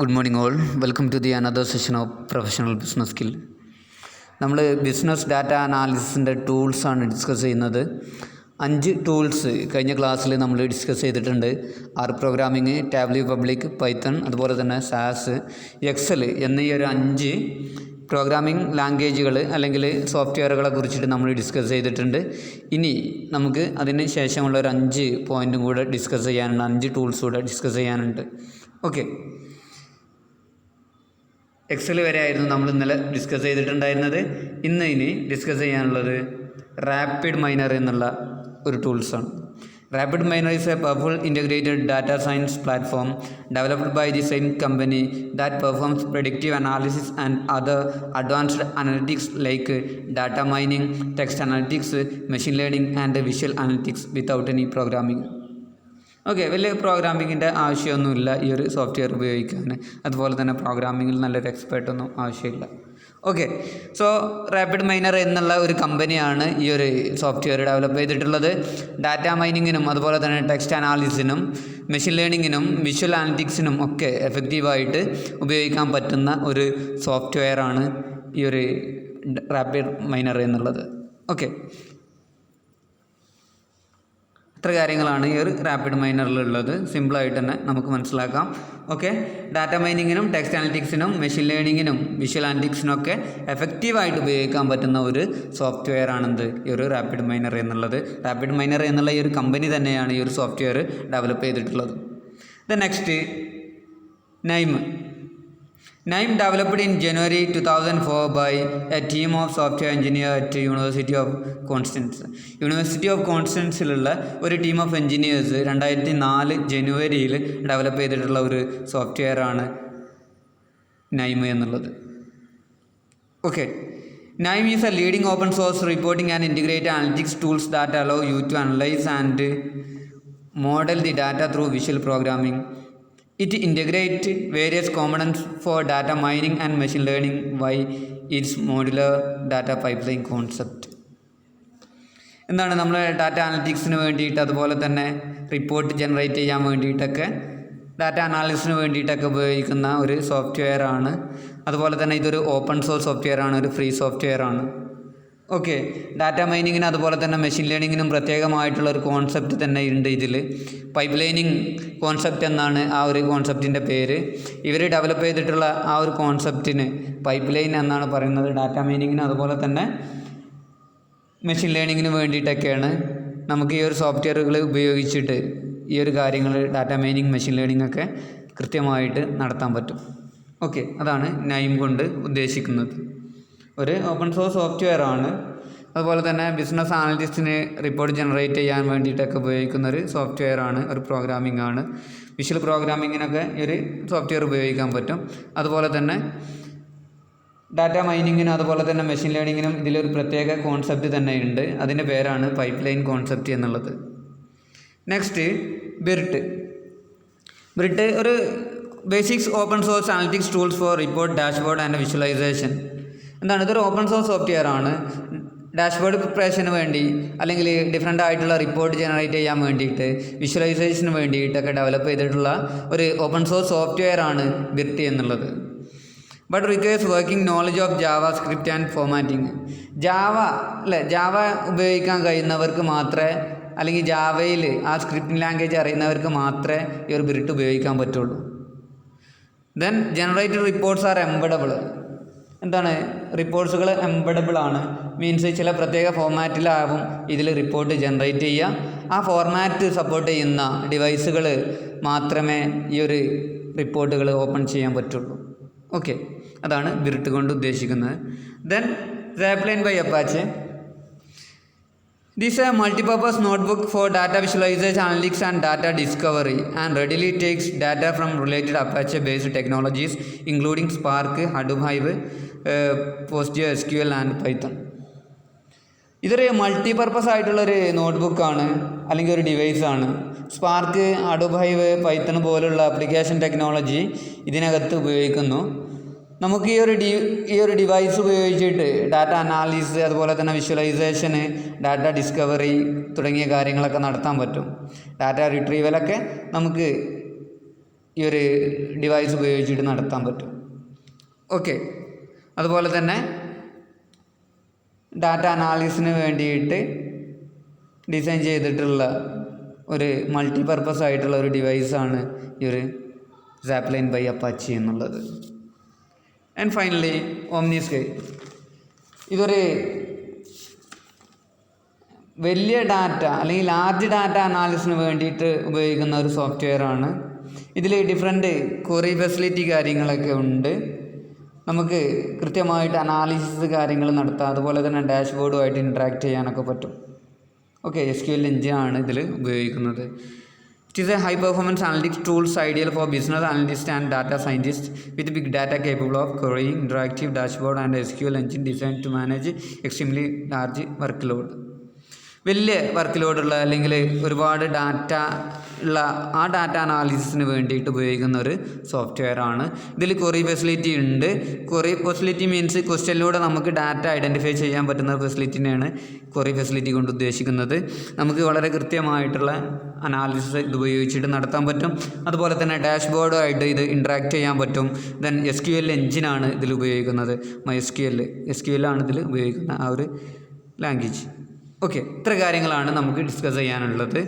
Good morning all. Welcome to the another session of professional business skill. നമ്മൾ business data അനാലിസിസിൻ്റെ ടൂൾസാണ് discuss ചെയ്യുന്നത്. 5 tools കഴിഞ്ഞ ക്ലാസ്സിൽ നമ്മൾ discuss ചെയ്തിട്ടുണ്ട്. പ്രോഗ്രാമിംഗ്, ടാബ്ലി പബ്ലിക്, പൈത്തൺ, അതുപോലെ തന്നെ സാസ്, എക്സൽ എന്നീ ഒരു 5 പ്രോഗ്രാമിംഗ് ലാംഗ്വേജുകൾ അല്ലെങ്കിൽ സോഫ്റ്റ്വെയറുകളെ കുറിച്ചിട്ട് നമ്മൾ ഡിസ്കസ് ചെയ്തിട്ടുണ്ട്. ഇനി നമുക്ക് അതിന് ശേഷമുള്ള ഒരു 5 പോയിൻറ്റും കൂടെ ഡിസ്കസ് ചെയ്യാനുണ്ട്, 5 ടൂൾസ് കൂടെ ഡിസ്കസ് ചെയ്യാനുണ്ട്. ഓക്കെ, എക്സൽ വരെ ആയിരുന്നു നമ്മൾ ഇന്നലെ ഡിസ്കസ് ചെയ്തിട്ടുണ്ടായിരുന്നത്. ഇനി ഡിസ്കസ് ചെയ്യാനുള്ളത് റാപ്പിഡ് മൈനർ എന്നുള്ള ഒരു ടൂൾസാണ്. Rapid miner is a powerful integrated data science platform developed by the same company that performs predictive analysis and other advanced analytics like data mining, text analytics, machine learning and visual analytics without any programming. Okay, വലിയ പ്രോഗ്രാമിങ്ങിൻ്റെ ആവശ്യമൊന്നുമില്ല ഈ ഒരു software ഉപയോഗിക്കാൻ. അതുപോലെ തന്നെ പ്രോഗ്രാമിങ്ങിൽ നല്ലൊരു എക്സ്പേർട്ടൊന്നും ആവശ്യമില്ല. ഓക്കെ, സോ റാപ്പിഡ് മൈനർ എന്നുള്ള ഒരു കമ്പനിയാണ് ഈ ഒരു സോഫ്റ്റ്വെയർ ഡെവലപ്പ് ചെയ്തിട്ടുള്ളത്. ഡാറ്റ മൈനിങ്ങിനും അതുപോലെ തന്നെ ടെക്സ്റ്റ് അനാലിസിസിനും മെഷീൻ ലേണിങ്ങിനും വിഷ്വൽ അനലിറ്റിക്സിനും ഒക്കെ എഫക്റ്റീവായിട്ട് ഉപയോഗിക്കാൻ പറ്റുന്ന ഒരു സോഫ്റ്റ്വെയറാണ് ഈ ഒരു റാപ്പിഡ് മൈനർ എന്നുള്ളത്. ഓക്കെ, ഇത്ര കാര്യങ്ങളാണ് ഈ ഒരു റാപ്പിഡ് മൈനറിലുള്ളത്. സിമ്പിളായിട്ട് തന്നെ നമുക്ക് മനസ്സിലാക്കാം. ഓക്കെ, ഡാറ്റ മൈനിങ്ങിനും ടെക്സ്റ്റ് അനലിറ്റിക്സിനും മെഷീൻ ലേണിങ്ങിനും വിഷ്വൽ അനലിറ്റിക്സിനും ഒക്കെ എഫക്റ്റീവായിട്ട് ഉപയോഗിക്കാൻ പറ്റുന്ന ഒരു സോഫ്റ്റ്വെയർ ആണെന്ത് ഈ ഒരു റാപ്പിഡ് മൈനർ എന്നുള്ളത്. റാപ്പിഡ് മൈനർ എന്നുള്ള ഈ ഒരു കമ്പനി തന്നെയാണ് ഈ ഒരു സോഫ്റ്റ്വെയർ ഡെവലപ്പ് ചെയ്തിട്ടുള്ളത്. Next, NIME developed in January 2004 by a team of software engineers at University of Constance. University of കോൺസ്റ്റൻസിലുള്ള ഒരു ടീം ഓഫ് എൻജിനീയേഴ്സ് 2004 ജനുവരിയിൽ ഡെവലപ്പ് ചെയ്തിട്ടുള്ള ഒരു സോഫ്റ്റ്വെയറാണ് NIME എന്നുള്ളത്. Okay, NIME is a leading open source reporting and integrated analytics tools that allow you to analyze and model the data through visual programming. It integrates various components for data mining and machine learning via its modular data pipeline concept. എന്താണ് നമ്മൾ data അനലിറ്റിക്സിന് വേണ്ടിയിട്ട് അതുപോലെ തന്നെ report generate ചെയ്യാൻ വേണ്ടിയിട്ടൊക്കെ data അനാലിസിസിന് വേണ്ടിയിട്ടൊക്കെ ഉപയോഗിക്കുന്ന ഒരു സോഫ്റ്റ്വെയറാണ്. അതുപോലെ തന്നെ ഇതൊരു ഓപ്പൺ സോഴ്സ് സോഫ്റ്റ്വെയറാണ്, ഒരു ഫ്രീ സോഫ്റ്റ്വെയറാണ്. ഓക്കെ, ഡാറ്റ മൈനിങ്ങിനും അതുപോലെ തന്നെ മെഷീൻ ലേണിങ്ങിനും പ്രത്യേകമായിട്ടുള്ള ഒരു കോൺസെപ്റ്റ് തന്നെ ഉണ്ട് ഇതിൽ. പൈപ്പ് ലൈനിങ് കോൺസെപ്റ്റ് എന്നാണ് ആ ഒരു കോൺസെപ്റ്റിൻ്റെ പേര്. ഇവർ ഡെവലപ്പ് ചെയ്തിട്ടുള്ള ആ ഒരു കോൺസെപ്റ്റിന് പൈപ്പ് ലൈൻ എന്നാണ് പറയുന്നത്. ഡാറ്റ മൈനിങ്ങിനും അതുപോലെ തന്നെ മെഷീൻ ലേണിങ്ങിന് വേണ്ടിയിട്ടൊക്കെയാണ് നമുക്ക് ഈ ഒരു സോഫ്റ്റ്വെയറുകൾ ഉപയോഗിച്ചിട്ട് ഈ ഒരു കാര്യങ്ങൾ ഡാറ്റ മൈനിങ്, മെഷീൻ ലേണിംഗ് ഒക്കെ കൃത്യമായിട്ട് നടത്താൻ പറ്റും. ഓക്കെ, അതാണ് NIME കൊണ്ട് ഉദ്ദേശിക്കുന്നത്. ഒരു ഓപ്പൺ സോഴ്സ് സോഫ്റ്റ്വെയർ ആണ്. അതുപോലെ തന്നെ ബിസിനസ് അനലിസ്റ്റിന് റിപ്പോർട്ട് ജനറേറ്റ് ചെയ്യാൻ വേണ്ടിയിട്ടൊക്കെ ഉപയോഗിക്കുന്ന ഒരു സോഫ്റ്റ്വെയർ ആണ്, ഒരു പ്രോഗ്രാമിംഗ് ആണ്. വിഷ്വൽ പ്രോഗ്രാമിങ്ങിനൊക്കെ ഈ ഒരു സോഫ്റ്റ്വെയർ ഉപയോഗിക്കാൻ പറ്റും. അതുപോലെ തന്നെ ഡാറ്റ മൈനിങ്ങിനും അതുപോലെ തന്നെ മെഷീൻ ലേണിങ്ങിനും ഇതിലൊരു പ്രത്യേക കോൺസെപ്റ്റ് തന്നെ ഉണ്ട്. അതിൻ്റെ പേരാണ് പൈപ്പ് ലൈൻ കോൺസെപ്റ്റ് എന്നുള്ളത്. നെക്സ്റ്റ്, BRIT ഒരു basics open source analytics tools four report, dashboard and visualisation. എന്താണ്, ഇതൊരു ഓപ്പൺ സോഴ്സ് സോഫ്റ്റ്വെയർ ആണ്. ഡാഷ്ബോർഡ് പ്രിപ്പറേഷന് വേണ്ടി അല്ലെങ്കിൽ ഡിഫറെൻ്റ് ആയിട്ടുള്ള റിപ്പോർട്ട് ജനറേറ്റ് ചെയ്യാൻ വേണ്ടിയിട്ട്, വിഷ്വലൈസേഷന് വേണ്ടിയിട്ടൊക്കെ ഡെവലപ്പ് ചെയ്തിട്ടുള്ള ഒരു ഓപ്പൺ സോഴ്സ് സോഫ്റ്റ്വെയർ ആണ് BRIT എന്നുള്ളത്. But requires working knowledge of Java script and formatting. Java ഉപയോഗിക്കാൻ കഴിയുന്നവർക്ക് മാത്രമേ, അല്ലെങ്കിൽ ജാവയിൽ ആ സ്ക്രിപ്റ്റിംഗ് ലാംഗ്വേജ് അറിയുന്നവർക്ക് മാത്രമേ ഈ ഒരു BRIT ഉപയോഗിക്കാൻ പറ്റുള്ളൂ. Then generated reports are embeddable. എന്താണ്, റിപ്പോർട്ട്സുകൾ എംബഡബിൾ ആണ്. മീൻസ് ചില പ്രത്യേക ഫോർമാറ്റിലാവും ഇതിൽ റിപ്പോർട്ട് ജനറേറ്റ് ചെയ്യുക. ആ ഫോർമാറ്റ് സപ്പോർട്ട് ചെയ്യുന്ന ഡിവൈസുകൾ മാത്രമേ ഈ ഒരു റിപ്പോർട്ടുകൾ ഓപ്പൺ ചെയ്യാൻ പറ്റുള്ളൂ. ഓക്കെ, അതാണ് BRIT കൊണ്ട് ഉദ്ദേശിക്കുന്നത്. Then Zapline by Apache. This is a multi-purpose notebook for data visualization, analytics and data discovery and readily takes data from related Apache-based technologies including Spark, Hadoop Hive, PostgreSQL and Python. ഇതൊരു multipurpose ആയിട്ടുള്ളൊരു നോട്ട്ബുക്കാണ് അല്ലെങ്കിൽ ഒരു ഡിവൈസാണ്. Spark, Hadoop hive, Python പോലുള്ള application technology ഇതിനകത്ത് ഉപയോഗിക്കുന്നു. നമുക്ക് ഈ ഒരു ഡിവൈസ് ഉപയോഗിച്ചിട്ട് ഡാറ്റ അനാലിസിസ്, അതുപോലെ തന്നെ വിഷ്വലൈസേഷന്, ഡാറ്റ ഡിസ്കവറി തുടങ്ങിയ കാര്യങ്ങളൊക്കെ നടത്താൻ പറ്റും. ഡാറ്റ റിട്രീവലൊക്കെ നമുക്ക് ഈ ഒരു ഡിവൈസ് ഉപയോഗിച്ചിട്ട് നടത്താൻ പറ്റും. ഓക്കെ, അതുപോലെ തന്നെ ഡാറ്റ അനാലിസിന് വേണ്ടിയിട്ട് ഡിസൈൻ ചെയ്തിട്ടുള്ള ഒരു മൾട്ടിപർപ്പസ് ആയിട്ടുള്ള ഒരു ഡിവൈസാണ് ഈ ഒരു സാപ്ലൈൻ ബൈ അപ്പാച്ചി എന്നുള്ളത്. And finally OmniSci. ഇതൊരു വലിയ ഡാറ്റ അല്ലെങ്കിൽ ലാർജ് ഡാറ്റ അനാലിസിന് വേണ്ടിയിട്ട് ഉപയോഗിക്കുന്ന ഒരു സോഫ്റ്റ്വെയർ ആണ്. ഇതിൽ ഡിഫറെൻറ്റ് ക്വറി ഫെസിലിറ്റി കാര്യങ്ങളൊക്കെ ഉണ്ട്. നമുക്ക് കൃത്യമായിട്ട് അനാലിസിസ് കാര്യങ്ങൾ നടത്താം. അതുപോലെ തന്നെ ഡാഷ്ബോർഡുമായിട്ട് ഇൻട്രാക്ട് ചെയ്യാനൊക്കെ പറ്റും. ഓക്കെ, SQL എഞ്ചിനാണ് ഇതിൽ ഉപയോഗിക്കുന്നത്. It is a high performance analytics tools ideal for business analysts and data scientists with big data capable of querying, interactive dashboard and SQL engine designed to manage extremely large workload. വലിയ work ലോഡുള്ള അല്ലെങ്കിൽ ഒരുപാട് data ഉള്ള ആ data അനാലിസിസിന് വേണ്ടിയിട്ട് ഉപയോഗിക്കുന്ന ഒരു software ആണ്. ഇതിൽ ക്വറി ഫെസിലിറ്റി ഉണ്ട്. ക്വറി ഫെസിലിറ്റി മീൻസ് ക്വസ്റ്റ്യനിലൂടെ നമുക്ക് ഡാറ്റ ഐഡൻറ്റിഫൈ ചെയ്യാൻ പറ്റുന്ന ഫെസിലിറ്റിനെയാണ് ക്വറി ഫെസിലിറ്റി കൊണ്ട് ഉദ്ദേശിക്കുന്നത്. നമുക്ക് വളരെ കൃത്യമായിട്ടുള്ള അനാലിസിസ് ഇത് ഉപയോഗിച്ചിട്ട് നടത്താൻ പറ്റും. അതുപോലെ തന്നെ ഡാഷ്ബോർഡുമായിട്ട് ഇത് ഇൻട്രാക്ട് ചെയ്യാൻ പറ്റും. ദെൻ SQL എഞ്ചിനാണ് ഇതിൽ ഉപയോഗിക്കുന്നത്. SQL ആണ് ഇതിൽ ഉപയോഗിക്കുന്ന ആ ഒരു ലാംഗ്വേജ്. ഓക്കെ, ഇത്ര കാര്യങ്ങളാണ് നമുക്ക് ഡിസ്കസ് ചെയ്യാനുള്ളത്.